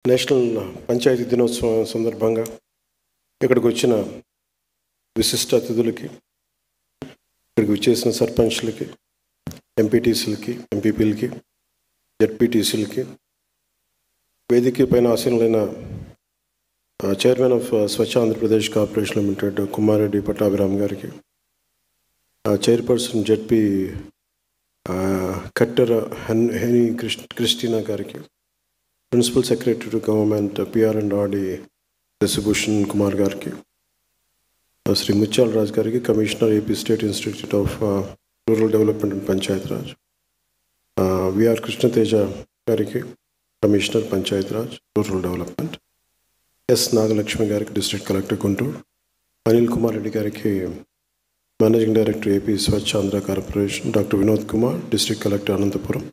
National panchayat దినోత్సవం సందర్భంగా ఇక్కడికి వచ్చిన విశిష్ట అతిథులకి, ఇక్కడికి విచ్చేసిన సర్పంచ్లకి, ఎంపీటీసీలకి, ఎంపీపీలకి, జెడ్పీటీసీలకి, వేదిక పైన ఆసీనులైన chairman of Swachh Andhra Pradesh corporation limited Kumareddy Pattabhiram గారికి, chairperson ZP Kattera Henny Christina గారికి, principal secretary to government PR and RD Shashibhushan Kumar గారికి, శ్రీ ముత్యాల రాజ్ గారికి, commissioner AP state institute of rural development and Panchayat Raj, VR Krishna Teja గారికి, commissioner Panchayat Raj rural development, S Nagalakshmi గారికి, డిస్ట్రిక్ట్ కలెక్టర్ గుంటూరు, అనిల్ కుమార్ రెడ్డి గారికి, managing director AP Swachh Andhra corporation, doctor Vinod Kumar, district collector Anantapuram,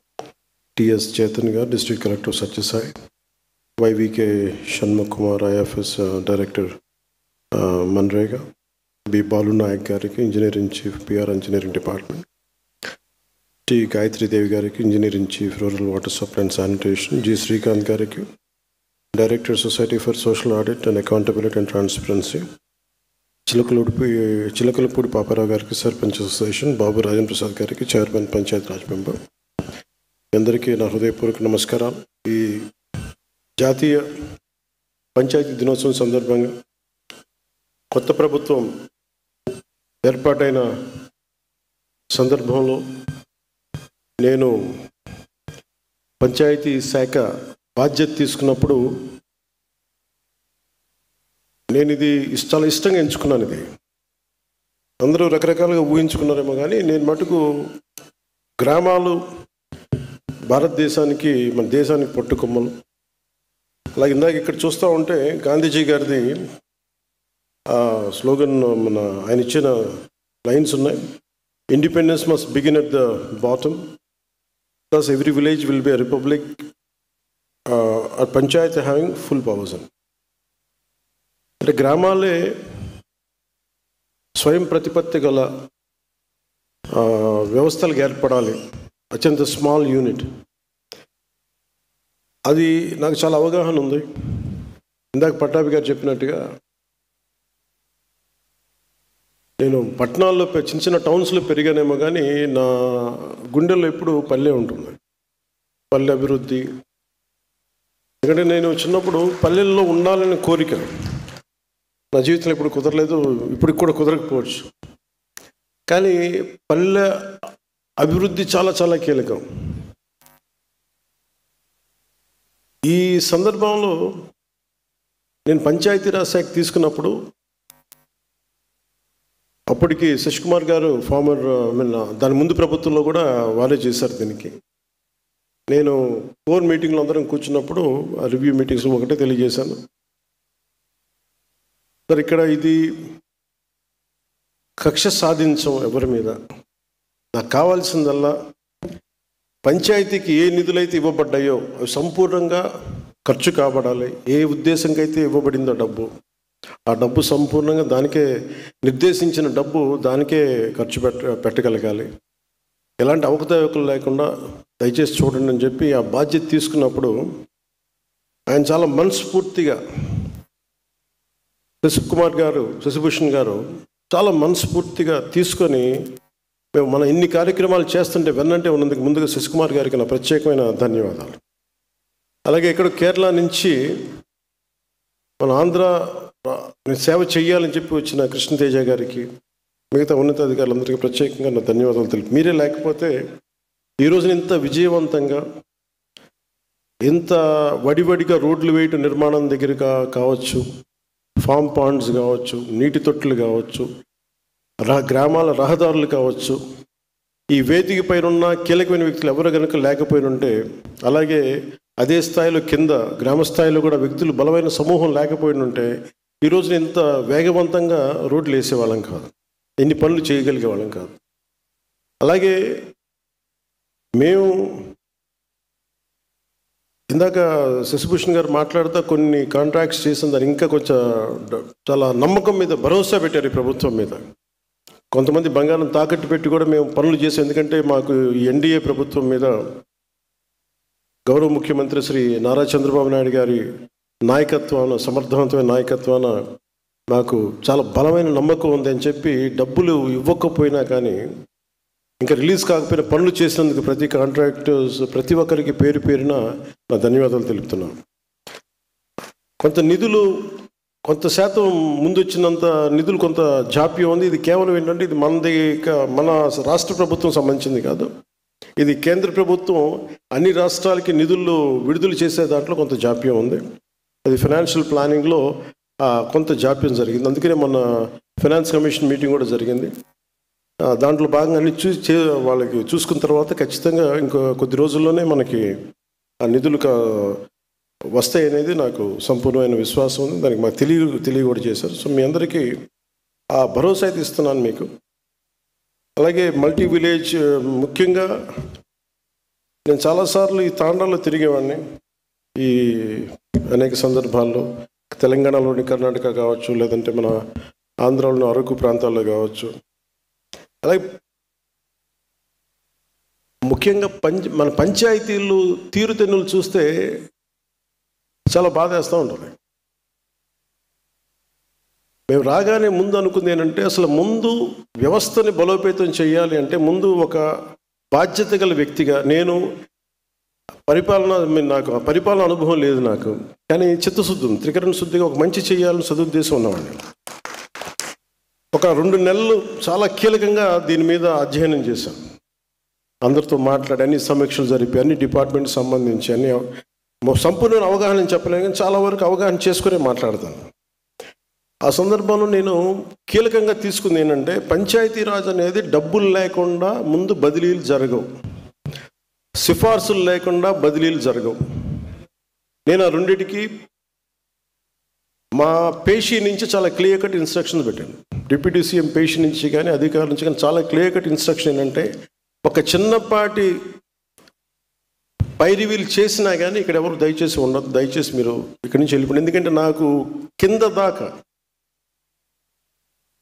TS Chetan గారు, district collector Sathya Sai, YVK Shanmukh Kumar, IFS director MNREGA, B Balu Naik గారికి, engineer in chief PR engineering department, T Gayatri Devi గారికి, engineer in chief rural water supply and sanitation, G Srikanth గారికి, director society for social audit and accountability and transparency, Chilakalapudi Paparao గారికి, sarpanch association, Babu Rajendra Prasad గారికి, chairman Panchayat Raj member, అందరికీ నా హృదయపూర్వక నమస్కారాలు. ఈ జాతీయ పంచాయతీ దినోత్సవం సందర్భంగా కొత్త ప్రభుత్వం ఏర్పాటైన సందర్భంలో నేను పంచాయతీ శాఖ బాధ్యత తీసుకున్నప్పుడు నేను ఇది చాలా ఇష్టంగా ఎంచుకున్నాను. ఇది అందరూ రకరకాలుగా ఊహించుకున్నారేమో కానీ నేను మటుకు గ్రామాలు భారతదేశానికి, మన దేశానికి పట్టుకొమ్మలు. అలాగే ఇందాక ఇక్కడ చూస్తూ ఉంటే గాంధీజీ గారిది స్లోగన్, ఆయన ఇచ్చిన లైన్స్ ఉన్నాయి. Independence must begin at the bottom, plus every village will be a republic, Panchayat having full powers అని. అంటే గ్రామాలే స్వయం ప్రతిపత్తి గల వ్యవస్థలకు ఏర్పడాలి, అత్యంత స్మాల్ యూనిట్. అది నాకు చాలా అవగాహన ఉంది. ఇందాక పట్టాభి గారు చెప్పినట్టుగా నేను పట్టణాల్లో చిన్న చిన్న టౌన్స్లో పెరిగానేమో కానీ నా గుండెల్లో ఎప్పుడు పల్లె ఉంటుంది, పల్లె అభివృద్ధి. ఎందుకంటే నేను చిన్నప్పుడు పల్లెల్లో ఉండాలనే కోరిక నా జీవితంలో ఎప్పుడు కుదరలేదు, ఇప్పటికి కూడా కుదరకపోవచ్చు. కానీ పల్లె అభివృద్ధి చాలా చాలా కీలకం. ఈ సందర్భంలో నేను పంచాయతీరాజ్ శాఖ తీసుకున్నప్పుడు అప్పటికి శశికుమార్ గారు ఫార్మర్, దాని ముందు ప్రభుత్వంలో కూడా వారే చేశారు దీనికి. నేను 4 మీటింగ్లు అందరం కూర్చున్నప్పుడు ఆ రివ్యూ మీటింగ్స్ ఒకటే తెలియజేశాను, సార్ ఇక్కడ ఇది కక్ష సాధించం ఎవరి మీద, నాకు కావాల్సిందల్లా పంచాయతీకి ఏ నిధులైతే ఇవ్వబడ్డాయో అవి సంపూర్ణంగా ఖర్చు కాబడాలి. ఏ ఉద్దేశంకి అయితే ఇవ్వబడిందో డబ్బు, ఆ డబ్బు సంపూర్ణంగా దానికే నిర్దేశించిన డబ్బు దానికే ఖర్చు పెట్టగలగాలి. ఎలాంటి అవకతవకలు లేకుండా దయచేసి చూడండి అని చెప్పి ఆ బాధ్యత తీసుకున్నప్పుడు ఆయన చాలా మనస్ఫూర్తిగా, శశిభూషణ్ గారు చాలా మనస్ఫూర్తిగా తీసుకొని మేము మన ఇన్ని కార్యక్రమాలు చేస్తుంటే వెన్నంటే ఉన్నందుకు ముందుగా శశికుమార్ గారికి నా ప్రత్యేకమైన ధన్యవాదాలు. అలాగే ఇక్కడ కేరళ నుంచి మన ఆంధ్ర సేవ చేయాలని చెప్పి వచ్చిన కృష్ణతేజ గారికి, మిగతా ఉన్నతాధికారులందరికీ ప్రత్యేకంగా నా ధన్యవాదాలు తెలుపు. మీరే లేకపోతే ఈరోజున ఇంత విజయవంతంగా, ఇంత వడివడిగా రోడ్లు వేయటం, నిర్మాణం దగ్గర కావచ్చు, ఫామ్ పాండ్స్ కావచ్చు, నీటి తొట్టులు కావచ్చు, గ్రామాల రహదారులు కావచ్చు, ఈ వేదిక పైన ఉన్న కీలకమైన వ్యక్తులు ఎవరు కనుక లేకపోయినుంటే, అలాగే అదే స్థాయిలో కింద గ్రామ స్థాయిలో కూడా వ్యక్తులు బలమైన సమూహం లేకపోయినుంటే ఈరోజున ఇంత వేగవంతంగా రోడ్లు వేసేవాళ్ళం కాదు, ఎన్ని పనులు చేయగలిగే వాళ్ళం కాదు. అలాగే మేము ఇందాక శశిభూషణ్ గారు మాట్లాడుతూ కొన్ని కాంట్రాక్ట్స్ చేసిన దాన్ని ఇంకా కొంచెం చాలా నమ్మకం మీద భరోసా పెట్టారు ఈ ప్రభుత్వం మీద. కొంతమంది బంగారం తాకట్టు పెట్టి కూడా మేము పనులు చేసాం. ఎందుకంటే మాకు ఈ ఎన్డీఏ ప్రభుత్వం మీద గౌరవ ముఖ్యమంత్రి శ్రీ నారా చంద్రబాబు నాయుడు గారి నాయకత్వాన, సమర్థవంతమైన నాయకత్వాన నాకు చాలా బలమైన నమ్మకం ఉంది అని చెప్పి డబ్బులు ఇవ్వకపోయినా కానీ, ఇంకా రిలీజ్ కాకపోయినా పనులు చేసినందుకు ప్రతి కాంట్రాక్టర్స్, ప్రతి ఒక్కరికి పేరు పేరున నా ధన్యవాదాలు తెలుపుతున్నాను. కొంత నిధులు, కొంత శాతం ముందు వచ్చినంత నిధులు కొంత జాప్యం ఉంది. ఇది కేవలం ఏంటంటే ఇది మన రాష్ట్ర ప్రభుత్వం సంబంధించింది కాదు. ఇది కేంద్ర ప్రభుత్వం అన్ని రాష్ట్రాలకి నిధులు విడుదల చేసే దాంట్లో కొంత జాప్యం ఉంది. అది ఫైనాన్షియల్ ప్లానింగ్లో కొంత జాప్యం జరిగింది. అందుకనే మన ఫైనాన్స్ కమిషన్ మీటింగ్ కూడా జరిగింది. దాంట్లో భాగంగా అన్ని వాళ్ళకి చూసుకున్న తర్వాత ఖచ్చితంగా ఇంకో కొద్ది రోజుల్లోనే మనకి ఆ నిధులు వస్తాయి అనేది నాకు సంపూర్ణమైన విశ్వాసం ఉంది. దానికి మాకు తెలియ కూడా చేశారు. సో మీ అందరికీ ఆ భరోసా అయితే ఇస్తున్నాను మీకు. అలాగే మల్టీ విలేజ్, ముఖ్యంగా నేను చాలాసార్లు ఈ తాండాల్లో తిరిగేవాడిని. ఈ అనేక సందర్భాల్లో తెలంగాణలోని కర్ణాటక కావచ్చు, లేదంటే మన ఆంధ్రాలోని అరకు ప్రాంతాల్లో కావచ్చు. అలాగే ముఖ్యంగా మన పంచాయతీలు తీరుతెన్నులు చూస్తే చాలా బాధ వేస్తూ ఉంటుంది. మేము రాగానే ముందు అనుకుంది ఏంటంటే, అసలు ముందు వ్యవస్థని బలోపేతం చేయాలి అంటే ముందు ఒక బాధ్యత గల వ్యక్తిగా, నేను నాకు పరిపాలన అనుభవం లేదు నాకు, కానీ చిత్తశుద్ధి ఉంది, త్రికరణ శుద్ధిగా ఒక మంచి చేయాలని సదుద్దేశం ఉన్నవాడిని. ఒక 2 నెలలు చాలా కీలకంగా దీని మీద అధ్యయనం చేశాను. అందరితో మాట్లాడి, అన్ని సమీక్షలు జరిపి, అన్ని డిపార్ట్మెంట్కి సంబంధించి అన్ని సంపూర్ణ అవగాహన చెప్పలేను, కానీ చాలా వరకు అవగాహన చేసుకునే మాట్లాడతాను. ఆ సందర్భంలో నేను కీలకంగా తీసుకుంది ఏంటంటే, పంచాయతీరాజ్ అనేది డబ్బులు లేకుండా ముందు బదిలీలు జరగవు, సిఫార్సులు లేకుండా బదిలీలు జరగవు. నేను ఆ రెండింటికి మా పేషీ నుంచి చాలా క్లియర్ కట్ ఇన్స్ట్రక్షన్స్ పెట్టాను. డిప్యూటీ సీఎం పేషీ నుంచి కానీ అధికారుల నుంచి కానీ చాలా క్లియర్ కట్ ఇన్స్ట్రక్షన్ ఏంటంటే, ఒక చిన్నపాటి పైరివీలు చేసినా కానీ ఇక్కడ ఎవరు దయచేసి ఉండదు, దయచేసి మీరు ఇక్కడి నుంచి వెళ్ళిపోండి. ఎందుకంటే నాకు కింద దాకా,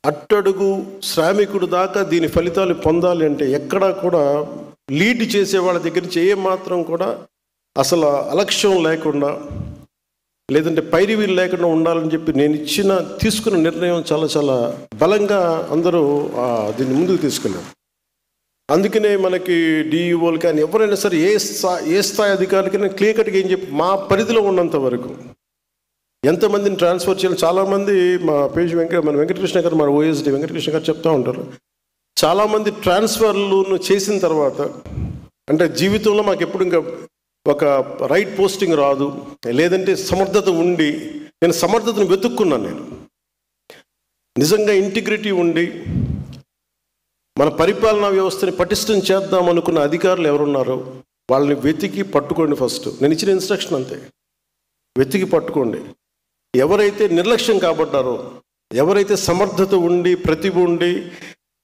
అట్టడుగు శ్రామికుడు దాకా దీని ఫలితాలు పొందాలి అంటే ఎక్కడా కూడా లీడ్ చేసే వాళ్ళ దగ్గర నుంచి ఏమాత్రం కూడా అసలు అలక్ష్యం లేకుండా, లేదంటే పైరివీలు లేకుండా ఉండాలని చెప్పి నేను తీసుకున్న నిర్ణయం చాలా చాలా బలంగా అందరూ దీన్ని ముందుకు తీసుకెళ్ళారు. అందుకనే మనకి డిఈఓలు కానీ ఎవరైనా సరే ఏ స్థాయి అధికారులకైనా క్లియర్ కట్గా ఏం చెప్పి, మా పరిధిలో ఉన్నంత వరకు ఎంతమందిని ట్రాన్స్ఫర్ చేయాలి. చాలామంది మా పేజ్ మన వెంకటకృష్ణ గారు, మన ఓఎస్డి వెంకటకృష్ణ గారు చెప్తూ ఉంటారు, చాలామంది ట్రాన్స్ఫర్లు చేసిన తర్వాత అంటే జీవితంలో మాకు ఎప్పుడు ఇంకా ఒక రైట్ పోస్టింగ్ రాదు, లేదంటే సమర్థత ఉండి, నేను సమర్థతను వెతుక్కున్నాను. నేను నిజంగా ఇంటిగ్రిటీ ఉండి మన పరిపాలనా వ్యవస్థని పటిష్టం చేద్దాం అనుకున్న అధికారులు ఎవరున్నారో వాళ్ళని వెతికి పట్టుకోండి. ఫస్ట్ నేను ఇచ్చిన ఇన్స్ట్రక్షన్ అంతే, వెతికి పట్టుకోండి. ఎవరైతే నిర్లక్ష్యం కాబడ్డారో, ఎవరైతే సమర్థత ఉండి, ప్రతిభ ఉండి,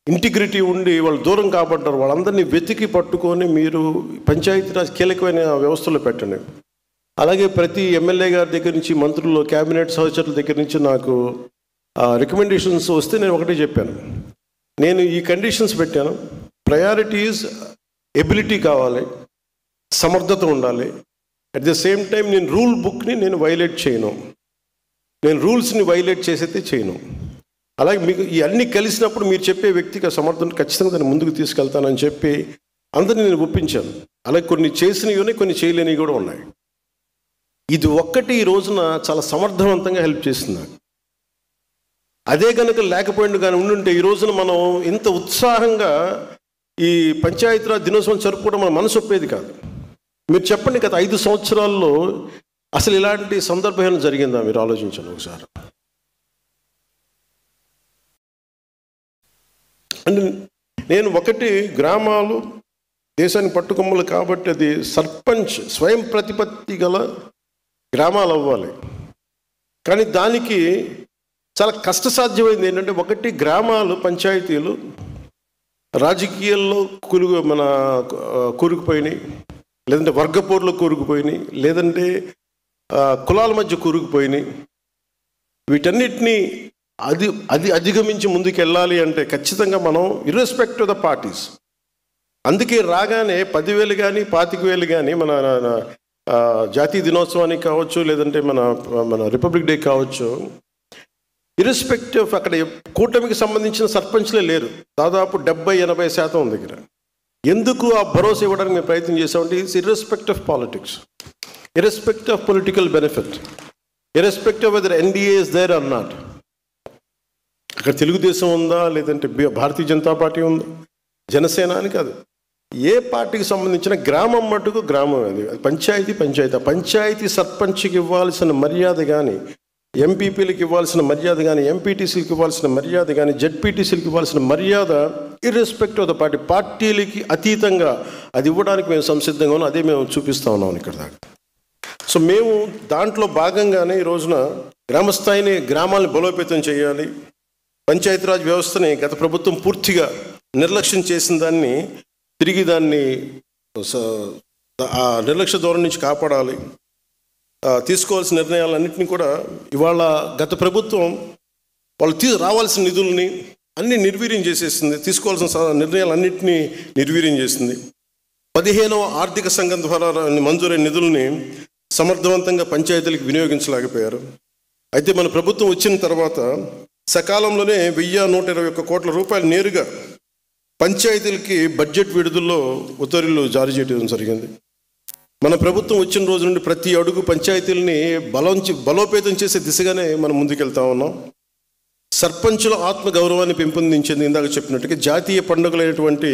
ఇంటిగ్రిటీ ఉండి వాళ్ళు దూరం కాబడ్డారో వాళ్ళందరినీ వెతికి పట్టుకొని మీరు పంచాయతీరాజ్ కీలకమైన వ్యవస్థలో పెట్టండి. అలాగే ప్రతి ఎమ్మెల్యే గారి దగ్గర నుంచి, మంత్రులు, క్యాబినెట్ సహచరుల దగ్గర నుంచి నాకు రికమెండేషన్స్ వస్తే నేను ఒకటే చెప్పాను, నేను ఈ కండిషన్స్ పెట్టాను. ప్రయారిటీస్ ఎబిలిటీ కావాలి, సమర్థత ఉండాలి. అట్ ద సేమ్ టైం నేను రూల్ బుక్ని నేను వైలేట్ చేయను, నేను రూల్స్ని వైలేట్ చేసైతే చేయను. అలాగే మీకు ఈ అన్నీ కలిసినప్పుడు మీరు చెప్పే వ్యక్తికి ఆ సమర్థన ఖచ్చితంగా దాన్ని ముందుకు తీసుకెళ్తానని చెప్పి అందరినీ నేను ఒప్పించాను. అలాగే కొన్ని చేసినవి ఉన్నాయి, కొన్ని చేయలేనివి కూడా ఉన్నాయి. ఇది ఒక్కటి ఈ రోజున చాలా సమర్థవంతంగా హెల్ప్ చేస్తుంది నాకు. అదే కనుక లేకపోయింది కానీ ఉండుంటే ఈ రోజున మనం ఇంత ఉత్సాహంగా ఈ పంచాయతీరాజ్ దినోత్సవం జరుపుకోవడం మన మనసు ఒప్పేది కాదు. మీరు చెప్పండి, గత 5 సంవత్సరాల్లో అసలు ఇలాంటి సందర్భం జరిగిందా? మీరు ఆలోచించండి ఒకసారి. అంటే నేను ఒకటి, గ్రామాలు దేశానికి పట్టుకొమ్మలు కాబట్టి అది సర్పంచ్ స్వయం ప్రతిపత్తి గల గ్రామాలు అవ్వాలి. కానీ దానికి చాలా కష్టసాధ్యమైంది ఏంటంటే, ఒకటి గ్రామాలు, పంచాయతీలు రాజకీయాల్లో కూరుకుపోయినాయి, లేదంటే వర్గపోరులో కూరుకుపోయినాయి, లేదంటే కులాల మధ్య కూరుకుపోయినాయి. వీటన్నిటినీ అధిగమించి ముందుకు వెళ్ళాలి అంటే ఖచ్చితంగా మనం ఇర్రెస్పెక్ట్ ఆఫ్ ద పార్టీస్. అందుకే రాగానే 10,000 కానీ 25,000 కానీ మన జాతీయ దినోత్సవానికి కావచ్చు, లేదంటే మన రిపబ్లిక్ డే కావచ్చు, ఇర్రెస్పెక్టివ్ అక్కడ కూటమికి సంబంధించిన సర్పంచ్లే లేరు. దాదాపు 70-80% దగ్గర. ఎందుకు ఆ భరోసా ఇవ్వడానికి మేము ప్రయత్నం చేసామంటే it's irrespective of politics, irrespective of political benefit, irrespective whether NDA is there or not. అక్కడ తెలుగుదేశం ఉందా, లేదంటే భారతీయ జనతా పార్టీ ఉందా, జనసేన అని కాదు, ఏ పార్టీకి సంబంధించిన గ్రామం మటుకు గ్రామం. అది పంచాయతీ. ఆ పంచాయతీ సర్పంచ్కి ఇవ్వాల్సిన మర్యాద కానీ, ఎంపీపీలకు ఇవ్వాల్సిన మర్యాద కానీ, ఎంపీటీసీలకు ఇవ్వాల్సిన మర్యాద కానీ, జెడ్పీటీసీలకు ఇవ్వాల్సిన మర్యాద ఇర్రెస్పెక్టివ్ ఆఫ్ ద పార్టీలకి అతీతంగా అది ఇవ్వడానికి మేము సంసిద్ధంగా ఉన్నాం. అదే మేము చూపిస్తూ ఉన్నాం ఇక్కడ దాకా. సో మేము దాంట్లో భాగంగానే ఈ రోజున గ్రామస్థాయిని, గ్రామాలను బలోపేతం చేయాలి. పంచాయతీరాజ్ వ్యవస్థని గత ప్రభుత్వం పూర్తిగా నిర్లక్ష్యం చేసిన దాన్ని తిరిగి దాన్ని ఆ నిర్లక్ష్య ధోరణి నుంచి కాపాడాలి. తీసుకోవాల్సిన నిర్ణయాలన్నింటినీ కూడా ఇవాళ గత ప్రభుత్వం వాళ్ళు రావాల్సిన నిధుల్ని అన్నీ నిర్వీర్యం చేసేసింది. తీసుకోవాల్సిన నిర్ణయాలన్నింటినీ నిర్వీర్యం చేసింది. 15వ ఆర్థిక సంఘం ద్వారా మంజూరైన నిధుల్ని సమర్థవంతంగా పంచాయతీలకు వినియోగించలేకపోయారు. అయితే మన ప్రభుత్వం వచ్చిన తర్వాత సకాలంలోనే 1121 కోట్ల రూపాయలు నేరుగా పంచాయతీలకి బడ్జెట్ విడుదలలో ఉత్తర్వులు జారీ చేయడం జరిగింది. మన ప్రభుత్వం వచ్చిన రోజు నుండి ప్రతి అడుగు పంచాయతీలని బలోపేతం చేసే దిశగానే మనం ముందుకెళ్తా ఉన్నాం. సర్పంచుల ఆత్మగౌరవాన్ని పెంపొందించింది. ఇందాక చెప్పినట్టుగా జాతీయ పండుగలైనటువంటి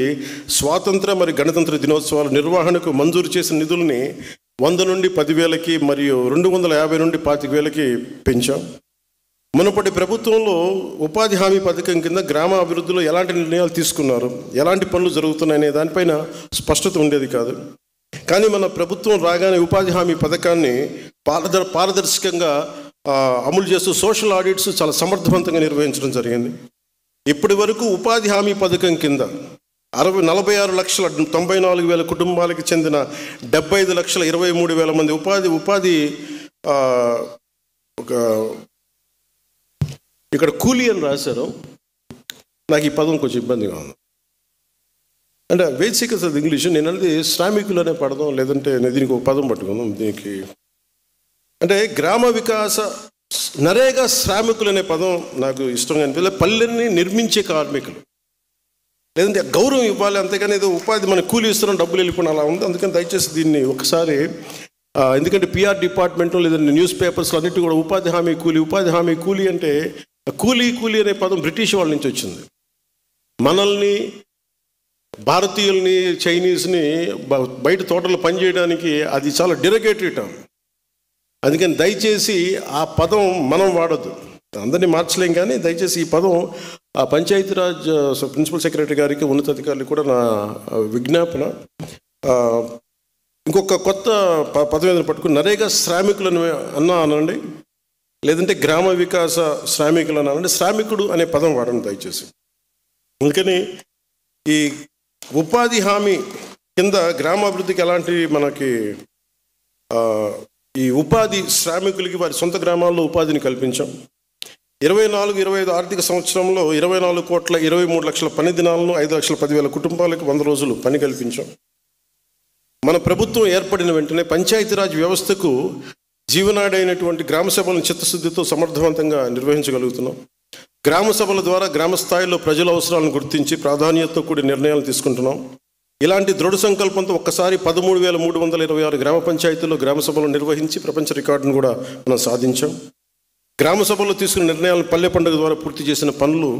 స్వాతంత్ర మరియు గణతంత్ర దినోత్సవాల నిర్వహణకు మంజూరు చేసిన నిధుల్ని 100 నుండి 10,000కి మరియు 250 నుండి 25,000కి పెంచాం. మునుపటి ప్రభుత్వంలో ఉపాధి హామీ పథకం కింద గ్రామ అభివృద్ధిలో ఎలాంటి నిర్ణయాలు తీసుకున్నారు, ఎలాంటి పనులు జరుగుతున్నాయనే దానిపైన స్పష్టత ఉండేది కాదు. కానీ మన ప్రభుత్వం రాగానే ఉపాధి హామీ పథకాన్ని పారదర్శకంగా అమలు చేస్తూ సోషల్ ఆడిట్స్ చాలా సమర్థవంతంగా నిర్వహించడం జరిగింది. ఇప్పటి వరకు ఉపాధి హామీ పథకం కింద 46,94,000 కుటుంబాలకు చెందిన 75,23,000 మంది ఉపాధి ఒక ఇక్కడ కూలీ అని రాశారు. నాకు ఈ పదం కొంచెం ఇబ్బందిగా ఉంది. అంటే బేసిక్ అది ఇంగ్లీష్. నేను అనేది శ్రామికులు అనే పడదాం, లేదంటే దీనికి ఒక పదం పట్టుకుందాం. దీనికి అంటే గ్రామ వికాస నరేగా శ్రామికులు అనే పదం నాకు ఇష్టంగా అనిపించలేదు. పల్లెల్ని నిర్మించే కార్మికులు, లేదంటే గౌరవం ఇవ్వాలి, అంతేగాని ఏదో ఉపాధి మన కూలీ ఇస్తున్నాం డబ్బులు వెళ్ళిపోయిన అలా ఉంది. అందుకని దయచేసి దీన్ని ఒకసారి, ఎందుకంటే పిఆర్ డిపార్ట్మెంట్ లేదంటే న్యూస్ పేపర్స్లో అన్నిటి కూడా ఉపాధి హామీ కూలీ అంటే కూలీ అనే పదం బ్రిటిష్ వాళ్ళ నుంచి వచ్చింది. మనల్ని, భారతీయుల్ని, చైనీస్ని బయట తోటలో పనిచేయడానికి అది చాలా డిరగేటరీ టర్మ్. అందుకని దయచేసి ఆ పదం మనం వాడద్దు. అందరినీ మార్చలేం, కానీ దయచేసి ఈ పదం ఆ పంచాయతీరాజ్ ప్రిన్సిపల్ సెక్రటరీ గారికి, ఉన్నతాధికారులకు కూడా నా విజ్ఞాపన. ఇంకొక కొత్త పదం ఏదైనా పట్టుకుని నరేగా శ్రామికులను అనండి, లేదంటే గ్రామ వికాస శ్రామికులు అనండి. శ్రామికుడు అనే పదం వాడండి దయచేసి. అందుకని ఈ ఉపాధి హామీ కింద గ్రామాభివృద్ధికి ఎలాంటి మనకి ఈ ఉపాధి శ్రామికులకి వారి సొంత గ్రామాల్లో ఉపాధిని కల్పించాం. 24-25 ఆర్థిక సంవత్సరంలో 24,23,00,000 పని దినాలను 5,10,000 కుటుంబాలకు 100 రోజులు పని కల్పించాం. మన ప్రభుత్వం ఏర్పడిన వెంటనే పంచాయతీరాజ్ వ్యవస్థకు జీవనాడైనటువంటి గ్రామ సభలను చిత్తశుద్ధితో సమర్థవంతంగా నిర్వహించగలుగుతున్నాం. గ్రామ సభల ద్వారా గ్రామ స్థాయిలో ప్రజల అవసరాలను గుర్తించి ప్రాధాన్యతతో కూడి నిర్ణయాలు తీసుకుంటున్నాం. ఇలాంటి దృఢ సంకల్పంతో ఒక్కసారి 13,326 గ్రామ పంచాయతీల్లో గ్రామ సభలు నిర్వహించి ప్రపంచ రికార్డును కూడా మనం సాధించాం. గ్రామ సభల్లో తీసుకున్న నిర్ణయాలను పల్లె పండుగ ద్వారా పూర్తి చేసిన పనులు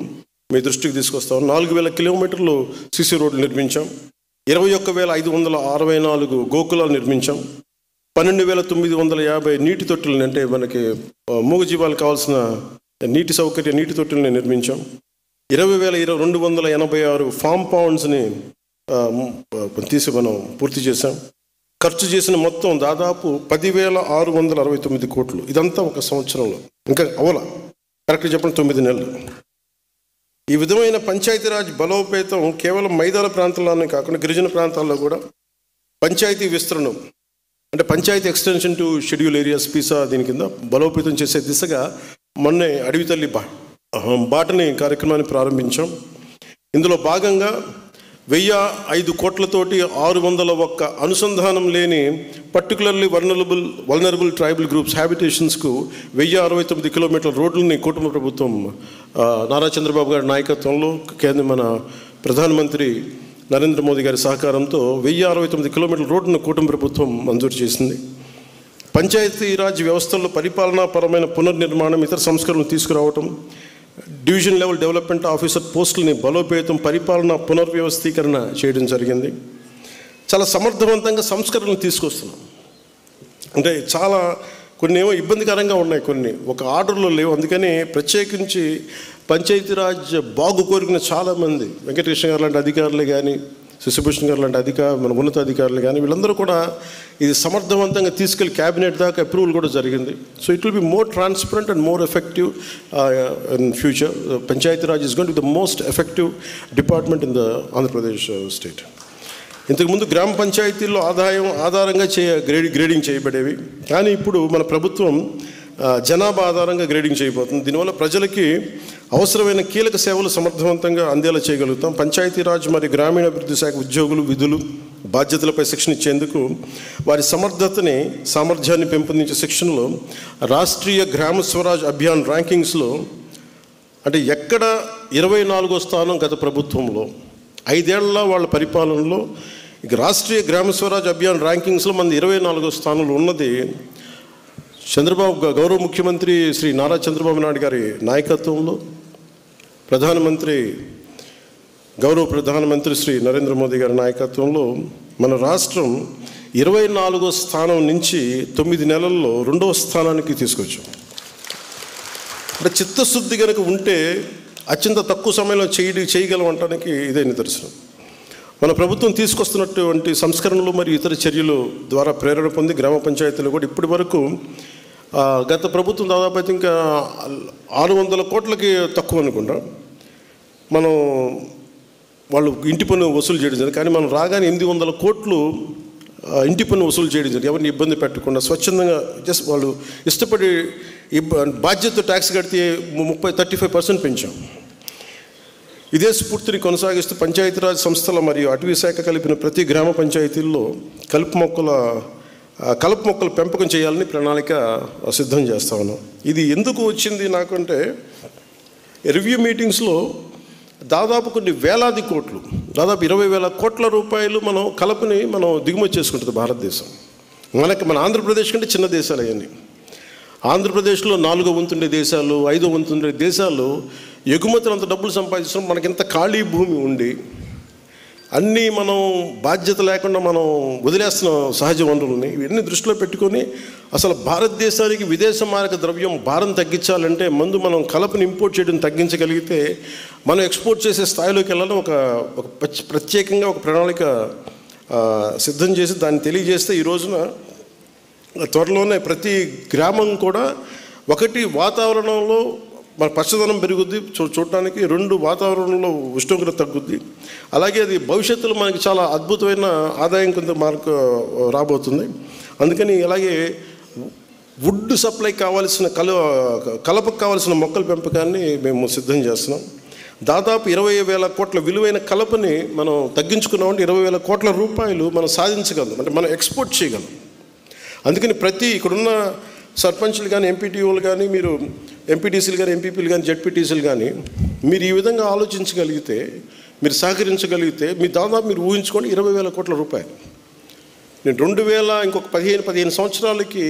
మీ దృష్టికి తీసుకొస్తాం. 4,000 కిలోమీటర్లు సిసి రోడ్లు నిర్మించాం. 21,564 గోకులాలు నిర్మించాం. 12,950 నీటి తొట్టులని, అంటే మనకి మూగజీవాలకు కావాల్సిన నీటి తొట్టుల్ని నిర్మించాం. 20,286 ఫామ్ పౌండ్స్ని తీసి మనం పూర్తి చేశాం. ఖర్చు చేసిన మొత్తం దాదాపు 10,669 కోట్లు. ఇదంతా ఒక సంవత్సరంలో, ఇంకా అవల కరెక్ట్గా చెప్పండి 9 నెలలు. ఈ విధమైన పంచాయతీరాజ్ బలోపేతం కేవలం మైదాన ప్రాంతాల్లోనే కాకుండా గిరిజన ప్రాంతాల్లో కూడా పంచాయతీ విస్తరణం, అంటే panchayat extension to schedule areas PESA దీని కింద బలోపేతం చేసే దిశగా మొన్నే అడవి తల్లి బాటని కార్యక్రమాన్ని ప్రారంభించాం. ఇందులో భాగంగా 1,005 కోట్లతోటి 601 అనుసంధానం లేని పర్టికులర్లీ వల్నరబుల్ ట్రైబల్ గ్రూప్స్ హ్యాబిటేషన్స్కు 1,069 కిలోమీటర్ల రోడ్లని కుటుంబ ప్రభుత్వం నారా చంద్రబాబు గారి నాయకత్వంలో మన ప్రధానమంత్రి నరేంద్ర మోదీ గారి సహకారంతో 1,069 కిలోమీటర్ల రోడ్డును కుటుంబ ప్రభుత్వం మంజూరు చేసింది. పంచాయతీరాజ్ వ్యవస్థల్లో పరిపాలనాపరమైన పునర్నిర్మాణం, ఇతర సంస్కరణలు తీసుకురావటం, డివిజన్ లెవెల్ డెవలప్మెంట్ ఆఫీసర్ పోస్టులని బలోపేతం, పరిపాలన పునర్వ్యవస్థీకరణ చేయడం జరిగింది. చాలా సమర్థవంతంగా సంస్కరణలు తీసుకొస్తున్నాం. అంటే చాలా కొన్ని ఏమో ఇబ్బందికరంగా ఉన్నాయి, కొన్ని ఒక ఆర్డర్లో లేవు. అందుకని ప్రత్యేకించి పంచాయతీరాజ్ బాగు కోరిన చాలామంది వెంకటకృష్ణ గారు లాంటి అధికారులు కానీ, శశిభూషణ్ గారు లాంటి మన ఉన్నత అధికారులు కానీ వీళ్ళందరూ కూడా ఇది సమర్థవంతంగా తీసుకెళ్ళి క్యాబినెట్ దాకా అప్రూవల్ కూడా జరిగింది. So it will be more transparent and more effective in future. Panchayati Raj is going to the most effective department in the Andhra Pradesh state. ఇంతకుముందు గ్రామ పంచాయతీల్లో ఆధారంగా గ్రేడింగ్ చేయబడేవి, కానీ ఇప్పుడు మన ప్రభుత్వం జనాభా ఆధారంగా గ్రేడింగ్ చేయబోతుంది. దీనివల్ల ప్రజలకి అవసరమైన కీలక సేవలు సమర్థవంతంగా అందేలా చేయగలుగుతాం. పంచాయతీరాజ్ మరియు గ్రామీణాభివృద్ధి శాఖ ఉద్యోగులు విధులు బాధ్యతలపై శిక్షణ ఇచ్చేందుకు వారి సామర్థ్యాన్ని పెంపొందించే శిక్షణలో రాష్ట్రీయ గ్రామ స్వరాజ్ అభియాన్ ర్యాంకింగ్స్లో అంటే ఎక్కడ 24వ స్థానం గత ప్రభుత్వంలో 5 ఏళ్ల వాళ్ళ పరిపాలనలో ఇక రాష్ట్రీయ గ్రామ స్వరాజ్ అభియాన్ ర్యాంకింగ్స్లో మన 24వ స్థానంలో ఉన్నది గౌరవ ముఖ్యమంత్రి శ్రీ నారా చంద్రబాబు నాయుడు గారి నాయకత్వంలో గౌరవ ప్రధానమంత్రి శ్రీ నరేంద్ర మోదీ గారి నాయకత్వంలో మన రాష్ట్రం 24వ స్థానం నుంచి 9 నెలల్లో 2వ స్థానానికి తీసుకొచ్చాం. అంటే చిత్తశుద్ధి కనుక ఉంటే అత్యంత తక్కువ సమయంలో చేయగలం అనడానికి ఇదే నిదర్శనం. మన ప్రభుత్వం తీసుకొస్తున్నటువంటి సంస్కరణలు మరియు ఇతర చర్యలు ద్వారా ప్రేరణ పొంది గ్రామ పంచాయతీలు కూడా ఇప్పటి వరకు గత ప్రభుత్వం దాదాపు అయితే ఇంకా 600 కోట్లకి తక్కువ అనుకుంటా మనం వాళ్ళు ఇంటి పన్ను వసూలు చేయడం జరిగింది. కానీ మనం రాగానే 800 కోట్లు ఇంటి పన్ను వసూలు చేయడం జరిగింది. ఎవరిని ఇబ్బంది పెట్టకుండా స్వచ్ఛందంగా జస్ట్ వాళ్ళు ఇష్టపడి బాధ్యత ట్యాక్స్ కడితే 35% పెంచాం. ఇదే స్ఫూర్తిని కొనసాగిస్తూ పంచాయతీరాజ్ సంస్థల మరియు అటవీ శాఖ కలిపిన ప్రతి గ్రామ పంచాయతీల్లో కలుపు మొక్కల పెంపకం చేయాలని ప్రణాళిక సిద్ధం చేస్తా ఉన్నాం. ఇది ఎందుకు వచ్చింది నాకంటే రివ్యూ మీటింగ్స్లో దాదాపు కొన్ని వేలాది కోట్లు, దాదాపు 20,000 కోట్ల రూపాయలు కలుపుని దిగుమతి చేసుకుంటుంది భారతదేశం. మన ఆంధ్రప్రదేశ్ కంటే చిన్న దేశాలు అవన్నీ. ఆంధ్రప్రదేశ్లో 4వ వంతుండే దేశాలు, 5వ వంతుండే దేశాలు ఎగుమతులు అంత డబ్బులు సంపాదించడం, మనకింత ఖాళీ భూమి ఉండి అన్నీ మనం బాధ్యత లేకుండా మనం వదిలేస్తున్నాం సహజ వనరులని. ఇవన్నీ దృష్టిలో పెట్టుకొని అసలు భారతదేశానికి విదేశ మారక ద్రవ్యం భారం తగ్గించాలంటే ముందు మనం కలపని ఇంపోర్ట్ చేయడం తగ్గించగలిగితే మనం ఎక్స్పోర్ట్ చేసే స్థాయిలోకి వెళ్ళాలని ఒక ప్రత్యేకంగా ఒక ప్రణాళిక సిద్ధం చేసి దాన్ని తెలియజేస్తే ఈ రోజున త్వరలోనే ప్రతి గ్రామం కూడా ఒకటి వాతావరణంలో మన పచ్చదనం పెరుగుద్ది చూడటానికి, 2 వాతావరణంలో ఉష్ణోగ్రత తగ్గుద్ది. అలాగే అది భవిష్యత్తులో మనకి చాలా అద్భుతమైన ఆదాయం కొంత మార్కు రాబోతుంది. అందుకని అలాగే వుడ్ సప్లై కావాల్సిన కలపకు కావాల్సిన మొక్కల పెంపకాన్ని మేము సిద్ధం చేస్తున్నాం. దాదాపు 20,000 కోట్ల విలువైన కలపని మనం తగ్గించుకున్నామంటే 20,000 కోట్ల రూపాయలు మనం సాధించగలం, అంటే మనం ఎక్స్పోర్ట్ చేయగలం. అందుకని ఇక్కడున్న సర్పంచ్లు కానీ, ఎంపీటీఓలు కానీ, మీరు ఎంపీటీసీలు కానీ, ఎంపీపీలు కానీ, జెడ్పీటీసీలు కానీ మీరు ఈ విధంగా ఆలోచించగలిగితే, మీరు సహకరించగలిగితే దాదాపు మీరు ఊహించుకోండి 20,000 కోట్ల రూపాయలు. నేను 2000 ఇంకొక 15 సంవత్సరాలకి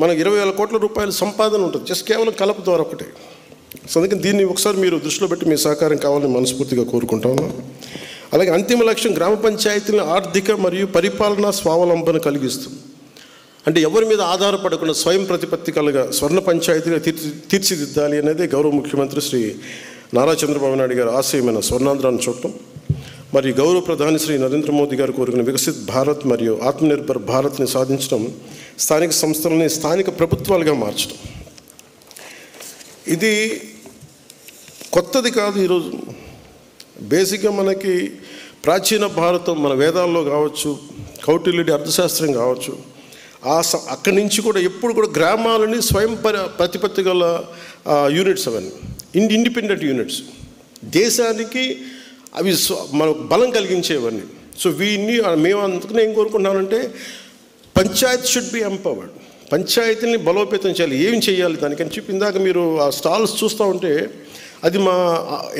మనకు 20,000 కోట్ల రూపాయల సంపాదన ఉంటుంది జస్ట్ కేవలం కలప ద్వారా ఒకటే. సో అందుకని దీన్ని ఒకసారి మీరు దృష్టిలో పెట్టి మీ సహకారం కావాలని మనస్ఫూర్తిగా కోరుకుంటాను. అలాగే అంతిమ లక్ష్యం గ్రామ పంచాయతీలను ఆర్థిక మరియు పరిపాలనా స్వావలంబన కలిగిస్తుంది. అంటే ఎవరి మీద ఆధారపడకుండా స్వయం ప్రతిపత్తి కలగా స్వర్ణ పంచాయతీగా తీర్చిదిద్దాలి అనేది గౌరవ ముఖ్యమంత్రి శ్రీ నారా చంద్రబాబు నాయుడు గారు ఆశయమైన స్వర్ణాంధ్రాన్ని చూడటం, మరియు గౌరవ ప్రధాని శ్రీ నరేంద్ర మోదీ గారు కోరుకున్న వికసిత్ భారత్ మరియు ఆత్మనిర్భర్ భారత్ని సాధించడం, స్థానిక సంస్థలని స్థానిక ప్రభుత్వాలుగా మార్చడం. ఇది కొత్తది కాదు. ఈరోజు బేసిక్గా మనకి ప్రాచీన భారతం, మన వేదాల్లో కావచ్చు, కౌటిల్యుడి అర్థశాస్త్రం కావచ్చు, అక్కడి నుంచి కూడా ఎప్పుడు కూడా గ్రామాలని స్వయం ప్రతిపత్తి గల యూనిట్స్ అవన్నీ ఇండిపెండెంట్ యూనిట్స్. దేశానికి అవి మనకు బలం కలిగించేవన్నీ. సో మేము అందుకనే ఏం కోరుకుంటున్నామంటే పంచాయత్ షుడ్ బి ఎంపవర్డ్. పంచాయతీని బలోపేతం చేయాలి. ఏం చేయాలి దానికని చెప్పి ఇందాక మీరు ఆ స్టాల్స్ చూస్తూ ఉంటే అది మా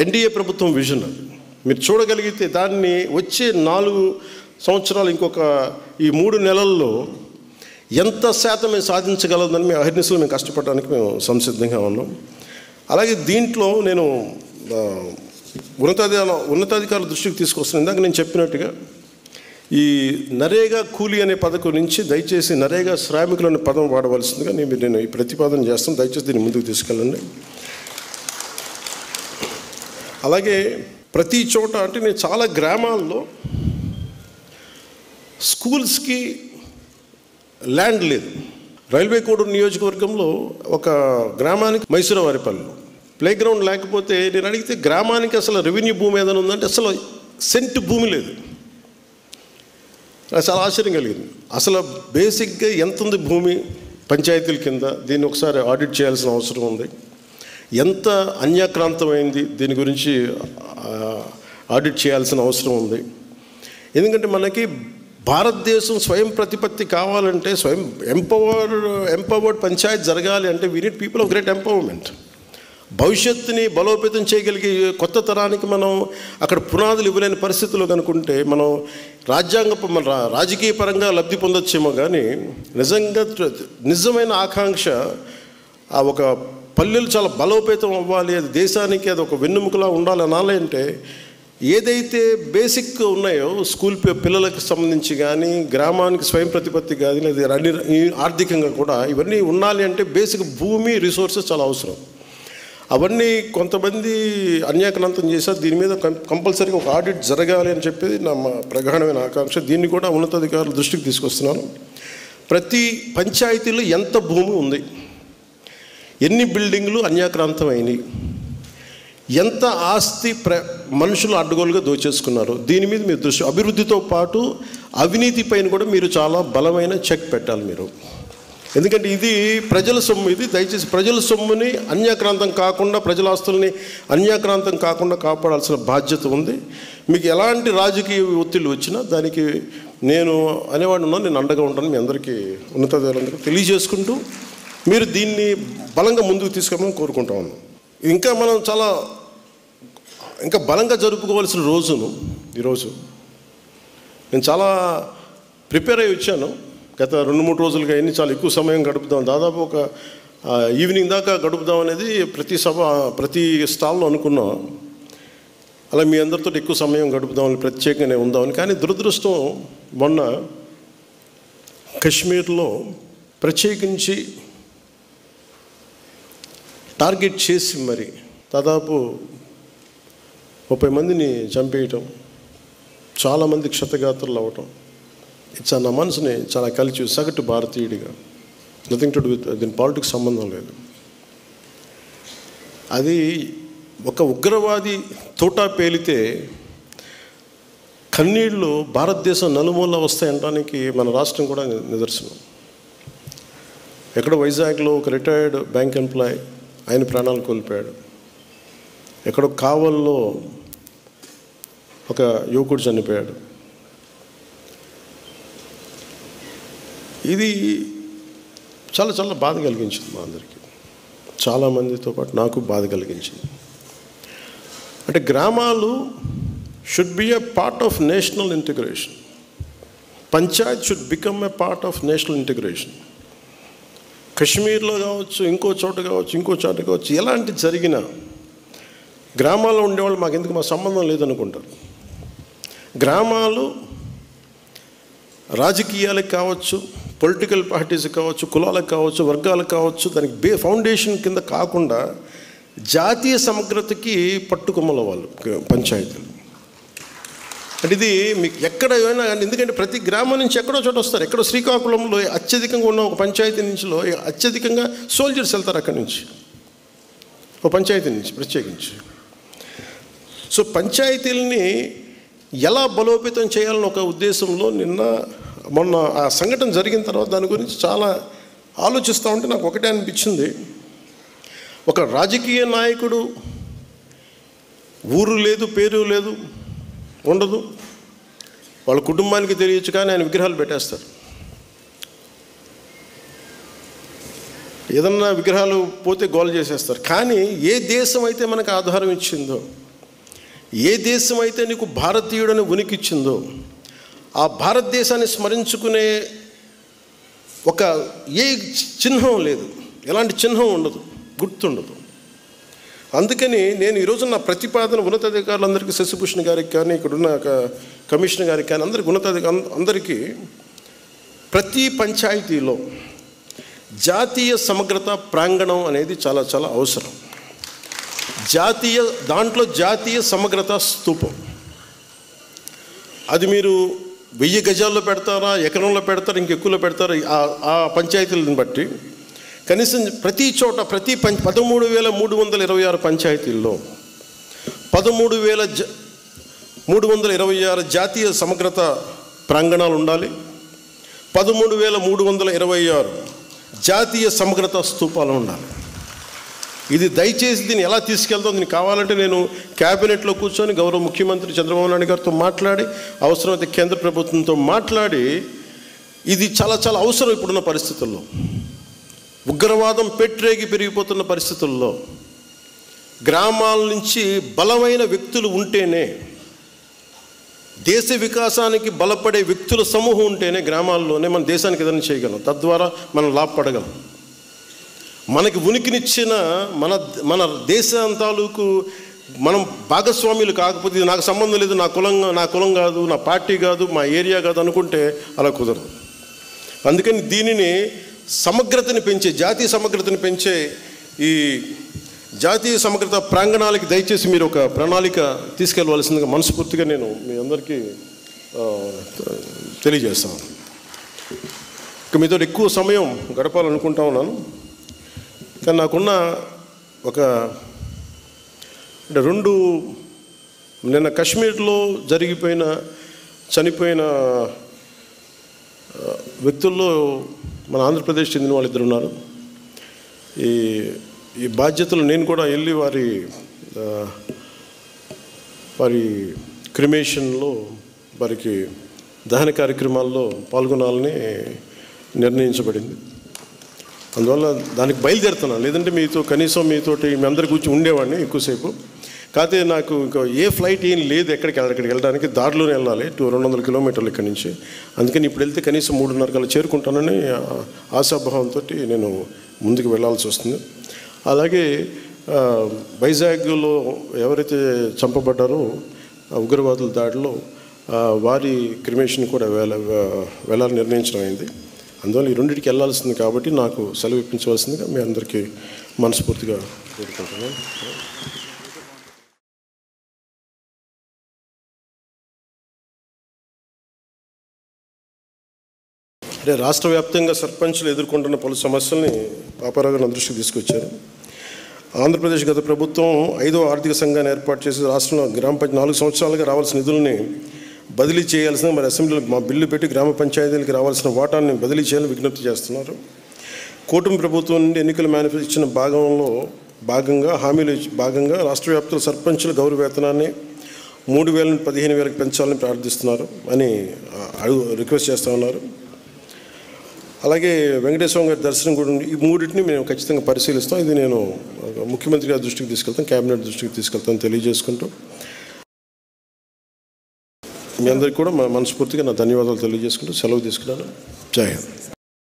ఎన్డీఏ ప్రభుత్వం విజన్. అది మీరు చూడగలిగితే దాన్ని వచ్చే 4 సంవత్సరాలు ఇంకొక ఈ 3 నెలల్లో ఎంత శాతం మేము సాధించగలదని మేము అహర్నిశలు మేము కష్టపడడానికి మేము సంసిద్ధంగా ఉన్నాం. అలాగే దీంట్లో నేను ఉన్నతాధికారుల దృష్టికి తీసుకొస్తున్నాను. ఇందాక నేను చెప్పినట్టుగా ఈ నరేగా కూలీ అనే పథకం నుంచి దయచేసి నరేగా శ్రామికులు అనే పదం వాడవలసిందిగా నేను ఈ ప్రతిపాదన చేస్తాను. దయచేసి దీన్ని ముందుకు తీసుకెళ్ళండి. అలాగే ప్రతి చోట అంటే నేను చాలా గ్రామాల్లో స్కూల్స్కి ల్యాండ్ లేదు. రైల్వే కోడూరు నియోజకవర్గంలో ఒక గ్రామానికి మైసూరవారిపల్లిలో ప్లే గ్రౌండ్ లేకపోతే నేను అడిగితే గ్రామానికి అసలు రెవెన్యూ భూమి ఏదైనా ఉందంటే అసలు సెంట్ భూమి లేదు. నాకు చాలా ఆశ్చర్యం కలిగింది. అసలు బేసిక్గా ఎంత ఉంది భూమి పంచాయతీల కింద, దీన్ని ఒకసారి ఆడిట్ చేయాల్సిన అవసరం ఉంది. ఎంత అన్యాక్రాంతమైంది దీని గురించి ఆడిట్ చేయాల్సిన అవసరం ఉంది. ఎందుకంటే మనకి భారతదేశం స్వయం ప్రతిపత్తి కావాలంటే, స్వయం ఎంపవర్డ్ పంచాయత్ జరగాలి అంటే we need people of great empowerment. భవిష్యత్తుని బలోపేతం చేయగలిగే కొత్త తరానికి మనం అక్కడ పునాదులు ఇవ్వలేని పరిస్థితుల్లో కనుకుంటే మనం రాజకీయ పరంగా లబ్ధి పొందొచ్చేమో, కానీ నిజమైన ఆకాంక్ష ఆ ఒక పల్లెలు చాలా బలోపేతం అవ్వాలి, అది దేశానికి అది ఒక వెన్నెముకలా ఉండాలి అనాలి అంటే ఏదైతే బేసిక్ ఉన్నాయో స్కూల్ పిల్లలకు సంబంధించి కానీ గ్రామానికి స్వయం ప్రతిపత్తి కానీ లేదా ఆర్థికంగా కూడా ఇవన్నీ ఉండాలి అంటే బేసిక్ భూమి రిసోర్సెస్ చాలా అవసరం. అవన్నీ కొంతమంది అన్యాక్రాంతం చేశారు. దీని మీద కంపల్సరీగా ఒక ఆడిట్ జరగాలి అని చెప్పేది నా ప్రగాఢమైన ఆకాంక్ష. దీన్ని కూడా ఉన్నతాధికారుల దృష్టికి తీసుకొస్తున్నాను. ప్రతి పంచాయతీలో ఎంత భూమి ఉంది, ఎన్ని బిల్డింగ్లు అన్యాక్రాంతం అయినాయి, ఎంత ఆస్తి మనుషులు అడ్డగోలుగా దోచేసుకున్నారు, దీని మీద మీరు దృష్టి, అభివృద్ధితో పాటు అవినీతి పైన కూడా మీరు చాలా బలమైన చెక్ పెట్టాలి మీరు. ఎందుకంటే ఇది ప్రజల సొమ్ము. ఇది దయచేసి ప్రజల సొమ్ముని అన్యాక్రాంతం కాకుండా, ప్రజల ఆస్తుల్ని అన్యాక్రాంతం కాకుండా కాపాడాల్సిన బాధ్యత ఉంది. మీకు ఎలాంటి రాజకీయ ఒత్తిళ్ళు వచ్చినా దానికి నేను అనేవాడిని ఉన్నాను, నేను అండగా ఉంటాను. మీ అందరికీ ఉన్నతాధికారులందరికీ తెలియజేసుకుంటూ మీరు దీన్ని బలంగా ముందుకు తీసుకెళ్ళమని కోరుకుంటా ఉన్నాం. మనం చాలా ఇంకా బలంగా జరుపుకోవాల్సిన రోజును ఈరోజు నేను చాలా ప్రిపేర్ అయ్యి వచ్చాను. గత 2-3 రోజులుగా ఎన్ని చాలా ఎక్కువ సమయం గడుపుదాం, దాదాపు ఒక ఈవినింగ్ దాకా గడుపుదాం అనేది ప్రతి స్టాల్లో అనుకున్నాం. అలా మీ అందరితో ఎక్కువ సమయం గడుపుదామని, ప్రత్యేకంగానే ఉందామని. కానీ దురదృష్టం మొన్న కశ్మీర్లో ప్రత్యేకించి టార్గెట్ చేసి మరి దాదాపు 30 మందిని చంపేయటం, చాలామంది క్షతగాత్రులు అవ్వటం, నా మనసుని చాలా కలిసి సగటు భారతీయుడిగా, నథింగ్ టు డూ విత్ దీని పాలిటిక్స్ సంబంధం లేదు. అది ఒక ఉగ్రవాది తోటా పేలితే కన్నీళ్ళు భారతదేశం నలుమూల వస్తాయనడానికి మన రాష్ట్రం కూడా నిదర్శనం. ఎక్కడో వైజాగ్లో ఒక రిటైర్డ్ బ్యాంక్ ఎంప్లాయ్ ఆయన ప్రాణాలు కోల్పోయాడు. ఎక్కడో కావల్లో ఒక యువకుడు చనిపోయాడు. ఇది చాలా చాలా బాధ కలిగించింది మా అందరికీ, చాలామందితో పాటు నాకు బాధ కలిగించింది. అంటే గ్రామాలు should be a part of national integration. Panchayat should become a part of national integration. కశ్మీర్లో కావచ్చు, ఇంకో చోట కావచ్చు, ఎలాంటి జరిగినా గ్రామాల్లో ఉండేవాళ్ళు మాకెందుకు, మా సంబంధం లేదనుకుంటారు. గ్రామాలు రాజకీయాలకు కావచ్చు, పొలిటికల్ పార్టీస్కి కావచ్చు, కులాలకు కావచ్చు, వర్గాలకు కావచ్చు, దానికి ఫౌండేషన్ కింద కాకుండా జాతీయ సమగ్రతకి పట్టుకొమ్మల వాళ్ళు పంచాయతీలు. అంటే ఇది మీకు ఎక్కడ ఏమైనా, ఎందుకంటే ప్రతి గ్రామం నుంచి ఎక్కడో చోట వస్తారు. ఎక్కడో శ్రీకాకుళంలో అత్యధికంగా ఉన్న ఒక పంచాయతీ నుంచిలో అత్యధికంగా సోల్జర్స్ వెళ్తారు అక్కడి నుంచి, ఒక పంచాయతీ నుంచి ప్రత్యేకించి. సో పంచాయతీలని ఎలా బలోపేతం చేయాలని ఒక ఉద్దేశంలో మొన్న ఆ సంఘటన జరిగిన తర్వాత దాని గురించి చాలా ఆలోచిస్తూ ఉంటే నాకు ఒకటే అనిపించింది. ఒక రాజకీయ నాయకుడు, ఊరు లేదు, పేరు లేదు, ఉండదు. వాళ్ళ కుటుంబానికి తెలియచ్చు, కానీ ఆయన విగ్రహాలు పెట్టేస్తారు. ఏదన్నా విగ్రహాలు పోతే గోల్ చేసేస్తారు. కానీ ఏ దేశం అయితే మనకు ఆధారం ఇచ్చిందో, ఏ దేశం అయితే నీకు భారతీయుడని ఉనికి ఇచ్చిందో, ఆ భారతదేశాన్ని స్మరించుకునే ఒక ఏ చిహ్నం లేదు, ఎలాంటి చిహ్నం ఉండదు, గుర్తుండదు. అందుకని నేను ఈరోజు నా ప్రతిపాదన ఉన్నతాధికారులందరికీ, శశిభూషణ్ గారికి కానీ, ఇక్కడున్న కమిషనర్ గారికి కానీ, అందరికీ అందరికీ ప్రతి పంచాయతీలో జాతీయ సమగ్రత ప్రాంగణం అనేది చాలా చాలా అవసరం. దాంట్లో జాతీయ సమగ్రత స్తూపం, అది మీరు 1000 గజాల్లో పెడతారా, ఎకరంలో పెడతారా, ఇంకెక్కువలో పెడతారా, ఆ పంచాయతీలను బట్టి కనీసం ప్రతి చోట 13,326 పంచాయతీల్లో 13,326 జాతీయ సమగ్రత ప్రాంగణాలు ఉండాలి. 13,326 జాతీయ సమగ్రత స్తూపాలు ఉండాలి. ఇది దయచేసి దీన్ని ఎలా తీసుకెళ్తాం, దీనికి కావాలంటే నేను క్యాబినెట్లో కూర్చొని గౌరవ ముఖ్యమంత్రి చంద్రబాబు నాయుడు గారితో మాట్లాడి, అవసరమైతే కేంద్ర ప్రభుత్వంతో మాట్లాడి, ఇది చాలా చాలా అవసరం. ఇప్పుడున్న పరిస్థితుల్లో, ఉగ్రవాదం పెట్రేగి పెరిగిపోతున్న పరిస్థితుల్లో, గ్రామాల నుంచి బలమైన వ్యక్తులు ఉంటేనే, దేశ వికాసానికి బలపడే వ్యక్తుల సమూహం ఉంటేనే గ్రామాల్లోనే మన దేశానికి ఏదైనా చేయగలం, తద్వారా మనం లాభపడగలం. మనకి ఉనికినిచ్చిన మన దేశం తాలూకు మనం భాగస్వాములు కాకపోతే, ఇది నాకు సంబంధం లేదు, నా కులం కాదు, నా పార్టీ కాదు, మా ఏరియా కాదు అనుకుంటే అలా కుదరదు. అందుకని దీనిని సమగ్రతని పెంచే, జాతీయ సమగ్రతని పెంచే ఈ జాతీయ సమగ్రత ప్రాంగణాలకి దయచేసి మీరు ఒక ప్రణాళిక తీసుకెళ్ళవలసిందిగా మనస్ఫూర్తిగా నేను మీ అందరికీ తెలియజేస్తాను. ఇక మీతో ఎక్కువ సమయం గడపాలనుకుంటా ఉన్నాను, కానీ నాకున్న రెండు నిన్న కాశ్మీర్లో చనిపోయిన వ్యక్తుల్లో మన ఆంధ్రప్రదేశ్ చెందిన వాళ్ళు 2 ఉన్నారు. ఈ బాధ్యతలు నేను కూడా వెళ్ళి వారి క్రిమేషన్లో, వారికి దహన కార్యక్రమాల్లో పాల్గొనాలని నిర్ణయించబడింది. అందువల్ల దానికి బయలుదేరుతున్నాను. లేదంటే మీతోటి మీ అందరి కూర్చొని ఉండేవాడిని ఎక్కువసేపు. కాకపోతే నాకు ఇంకా ఏ ఫ్లైట్ ఏం లేదు ఎక్కడికి వెళ్ళడానికి, దారిలోనే వెళ్ళాలి 200 కిలోమీటర్లు ఇక్కడి నుంచి. అందుకని ఇప్పుడు వెళ్తే కనీసం 3:30 కల్లా చేరుకుంటానని ఆశాభావంతో నేను ముందుకు వెళ్ళాల్సి వస్తుంది. అలాగే వైజాగ్లో ఎవరైతే చంపబడ్డారో ఉగ్రవాదుల దాడిలో, వారి క్రిమేషన్ కూడా వెళ్ళాలని నిర్ణయించడం అయింది. అందువల్ల ఈ రెండింటికి వెళ్ళాల్సింది కాబట్టి నాకు సెలవు ఇప్పించవలసిందిగా మీ అందరికీ మనస్ఫూర్తిగా కోరుకుంటున్నాను. అంటే రాష్ట్ర వ్యాప్తంగా సర్పంచులు ఎదుర్కొంటున్న పలు సమస్యల్ని పాపారావు గారు దృష్టికి తీసుకొచ్చారు. ఆంధ్రప్రదేశ్ గత ప్రభుత్వం 5వ ఆర్థిక సంఘాన్ని ఏర్పాటు చేసి రాష్ట్రంలో గ్రామ పంచాయతీ 4 సంవత్సరాలుగా రావాల్సిన నిధుల్ని బదిలీ చేయాల్సిన, మరి అసెంబ్లీలో మా బిల్లు పెట్టి గ్రామ పంచాయతీలకు రావాల్సిన వాటాన్ని బదిలీ చేయాలని విజ్ఞప్తి చేస్తున్నారు. కూటమి ప్రభుత్వం నుండి ఎన్నికల మేనిఫెస్టో ఇచ్చిన భాగంగా రాష్ట్ర వ్యాప్తంగా సర్పంచుల గౌరవ వేతనాన్ని 3,000 నుండి 15,000కి పెంచాలని ప్రార్థిస్తున్నారు అని రిక్వెస్ట్ చేస్తూ ఉన్నారు. అలాగే వెంకటేశ్వర గారి దర్శనం కూడా ఉంది. ఈ మూడింటిని మేము ఖచ్చితంగా పరిశీలిస్తాం. ఇది నేను ముఖ్యమంత్రి గారి దృష్టికి తీసుకెళ్తాను, క్యాబినెట్ దృష్టికి తీసుకెళ్తాను తెలియజేసుకుంటూ, మీ అందరికీ కూడా మనస్ఫూర్తిగా నా ధన్యవాదాలు తెలియజేసుకుంటూ సెలవు తీసుకున్నాను. జై హింద్.